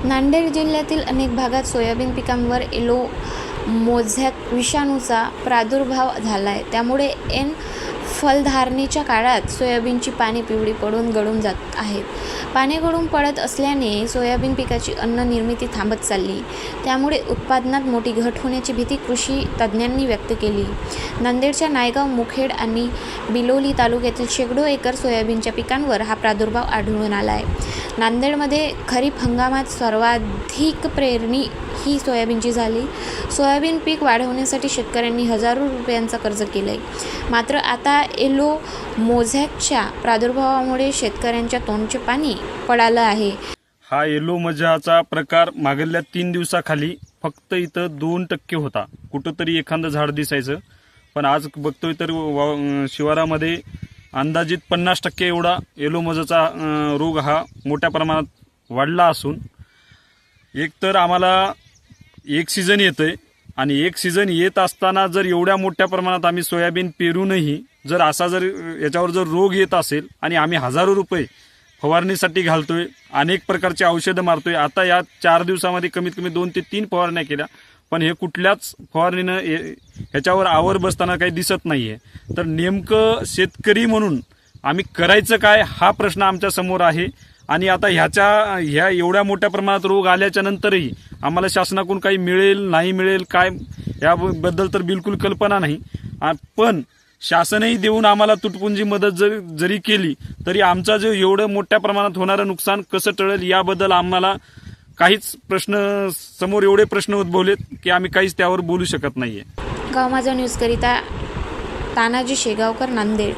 नांदेड जिल्ह्यातील अनेक भागात सोयाबीन पिकांवर येलो मोझॅक विषाणूचा प्रादुर्भाव झाला आहे. त्यामुळे फलधारणेच्या काळात सोयाबीनची पाने पिवळी पडून गळून जात आहेत. पाने गळून पडत असल्याने सोयाबीन पिकाची अन्न निर्मिती थांबत चालली. त्यामुळे उत्पादनात मोठी घट होण्याची भीती कृषी तज्ज्ञांनी व्यक्त केली. नांदेडच्या नायगाव, मुखेड आणि बिलोली तालुक्यातील शेकडो एकर सोयाबीनच्या पिकांवर हा प्रादुर्भाव आढळून आला आहे. नांदेडमध्ये खरीप हंगामात सर्वाधिक पेरणी ही सोयाबीनची झाली. सोयाबीन पीक वाढवण्यासाठी शेतकऱ्यांनी हजारो रुपयांचा कर्ज केले. मात्र आता येलो मोझॅकच्या प्रादुर्भावामुळे शेतकऱ्यांच्या तोंडचे पाणी पडालं आहे. हा येलो मोझॅकचा प्रकार मागल्या 3 दिवसाखाली फक्त इथं 2% होता. कुठंतरी एखादं झाड दिसायचं, पण आज बघतोय तर शिवारामध्ये अंदाजित 50% एवढा येलो मोझॅकचा रोग हा मोठ्या प्रमाणात वाढला असून एक तर आम्हाला एक सीझन येतंय आणि एक सीझन येत असताना जर एवढ्या मोठ्या प्रमाणात आम्ही सोयाबीन पेरूनही जर याच्यावर जर रोग येत असेल आणि आम्ही हजारो रुपये फवारणीसाठी घालतोय, अनेक प्रकारचे औषधं मारतोय. आता या 4 दिवसामध्ये कमीत कमी 2 ते 3 फवारण्या केल्या, पण हे कुठल्याच फवारणीनं ह्याच्यावर आवर बसताना काही दिसत नाहीये. तर नेमकं शेतकरी म्हणून आम्ही करायचं काय हा प्रश्न आमच्या समोर आहे. आणि आता ह्या एवढ्या मोठ्या प्रमाणात रोग आल्याच्या नंतरही आम्हाला शासनाकडून काही मिळेल नाही मिळेल काय याबद्दल तर बिलकुल कल्पना नाही. पण शासनही देऊन आम्हाला तुटपुंजी मदत जरी केली तरी आमचा जो एवढं मोठ्या प्रमाणात होणारं नुकसान कसं टळेल याबद्दल आम्हाला काहीच समोर एवढे प्रश्न उद्भवलेत की आम्ही काहीच त्यावर बोलू शकत नाहीये. गाव माझा न्यूज करिता तानाजी शेगावकर, नांदेड.